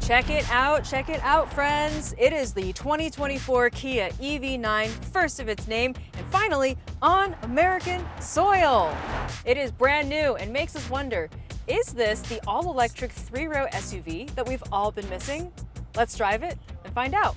Check it out, friends. It is the 2024 Kia EV9, first of its name, and finally on American soil. It is brand new and makes us wonder, is this the all-electric three-row SUV that we've all been missing? Let's drive it and find out.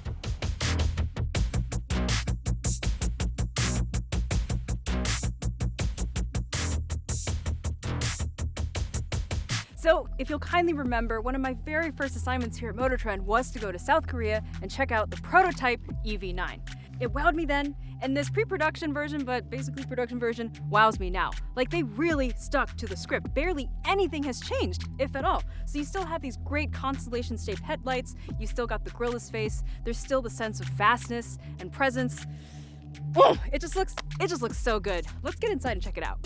So, if you'll kindly remember, one of my very first assignments here at MotorTrend was to go to South Korea and check out the prototype EV9. It wowed me then, and this pre-production version, but basically production version, wows me now. Like, they really stuck to the script. Barely anything has changed, if at all. So you still have these great constellation-shaped headlights, you still got the grillless face, there's still the sense of fastness and presence. Oh, it just looks so good. Let's get inside and check it out.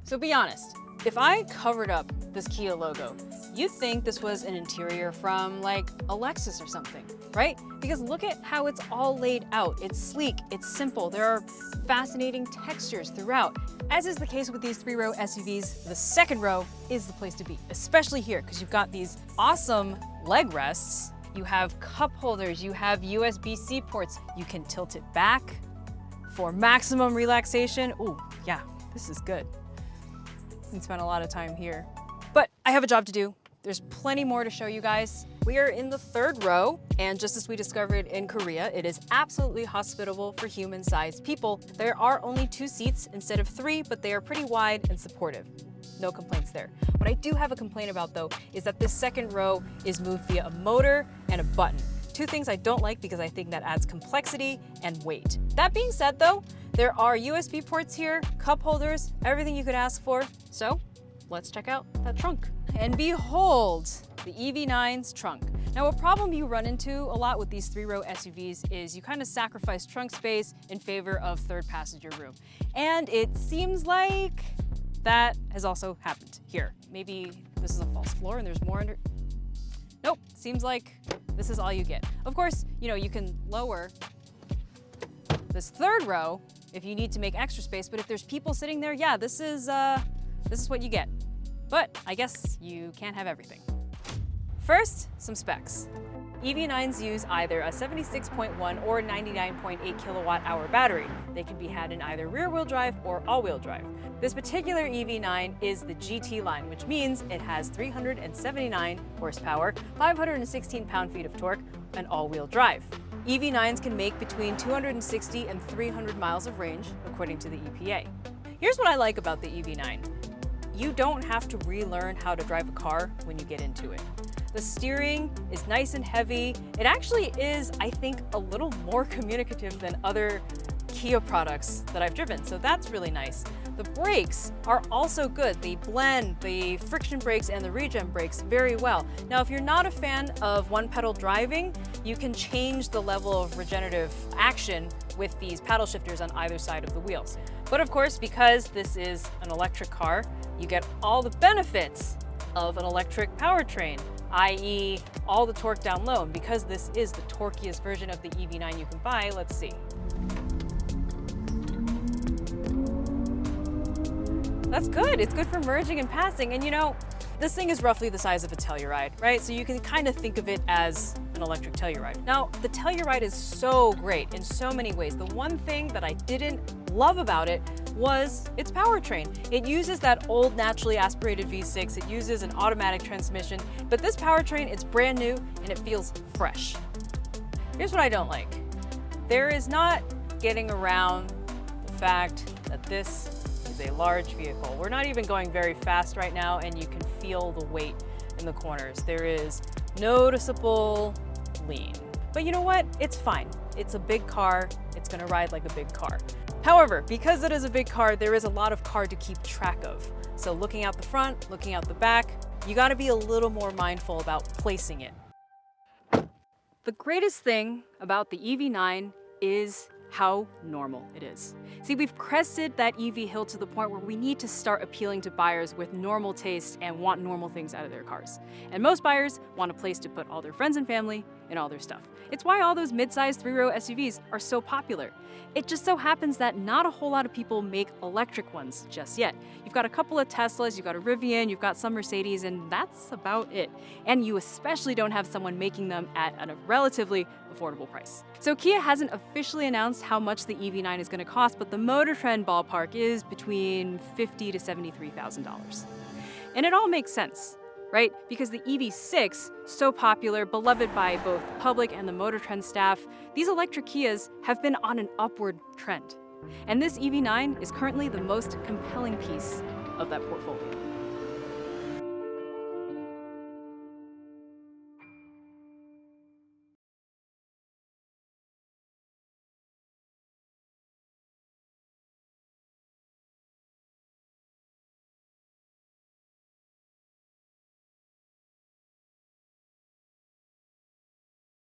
So be honest, if I covered up this Kia logo, you'd think this was an interior from like a Lexus or something, right? Because look at how it's all laid out. It's sleek, it's simple. There are fascinating textures throughout. As is the case with these three-row SUVs, the second row is the place to be, especially here, because you've got these awesome leg rests. You have cup holders, you have USB-C ports. You can tilt it back for maximum relaxation. Ooh, yeah, this is good. You can spend a lot of time here. But I have a job to do. There's plenty more to show you guys. We are in the third row, and just as we discovered in Korea, it is absolutely hospitable for human-sized people. There are only 2 seats instead of 3, but they are pretty wide and supportive. No complaints there. What I do have a complaint about, though, is that this second row is moved via a motor and a button. 2 things I don't like because I think that adds complexity and weight. That being said, though, there are USB ports here, cup holders, everything you could ask for. So let's check out that trunk. And behold, the EV9's trunk. Now, a problem you run into a lot with these three-row SUVs is you kind of sacrifice trunk space in favor of third passenger room. And it seems like that has also happened here. Maybe this is a false floor and there's more under. Nope, seems like this is all you get. Of course, you can lower this third row if you need to make extra space, but if there's people sitting there, yeah, this is what you get. But I guess you can't have everything. First, some specs. EV9s use either a 76.1 or 99.8 kilowatt-hour battery. They can be had in either rear-wheel drive or all-wheel drive. This particular EV9 is the GT line, which means it has 379 horsepower, 516 pound-feet of torque, and all-wheel drive. EV9s can make between 260 and 300 miles of range, according to the EPA. Here's what I like about the EV9. You don't have to relearn how to drive a car when you get into it. The steering is nice and heavy. It actually is, I think, a little more communicative than other Kia products that I've driven, so that's really nice. The brakes are also good. They blend the friction brakes and the regen brakes very well. Now, if you're not a fan of one-pedal driving, you can change the level of regenerative action with these paddle shifters on either side of the wheels. But of course, because this is an electric car, you get all the benefits of an electric powertrain, i.e. all the torque down low. And because this is the torquiest version of the EV9 you can buy, let's see. That's good. It's good for merging and passing. And this thing is roughly the size of a Telluride, right? So you can kind of think of it as an electric Telluride. Now, the Telluride is so great in so many ways. The one thing that I didn't love about it was its powertrain. It uses that old naturally aspirated V6. It uses an automatic transmission, but this powertrain, it's brand new and it feels fresh. Here's what I don't like. There is not getting around the fact that this is a large vehicle. We're not even going very fast right now, and you can feel the weight in the corners. There is noticeable lean. But you know what? It's fine. It's a big car. It's gonna ride like a big car. However, because it is a big car, there is a lot of car to keep track of. So looking out the front, looking out the back, you gotta be a little more mindful about placing it. The greatest thing about the EV9 is how normal it is. See, we've crested that EV hill to the point where we need to start appealing to buyers with normal taste and want normal things out of their cars. And most buyers want a place to put all their friends and family and all their stuff. It's why all those mid-sized 3-row SUVs are so popular. It just so happens that not a whole lot of people make electric ones just yet. You've got a couple of Teslas, you've got a Rivian, you've got some Mercedes, and that's about it. And you especially don't have someone making them at a relatively affordable price. So Kia hasn't officially announced how much the EV9 is going to cost, but the MotorTrend ballpark is between $50,000 to $73,000. And it all makes sense, right? Because the EV6, so popular, beloved by both the public and the MotorTrend staff, these electric Kias have been on an upward trend. And this EV9 is currently the most compelling piece of that portfolio.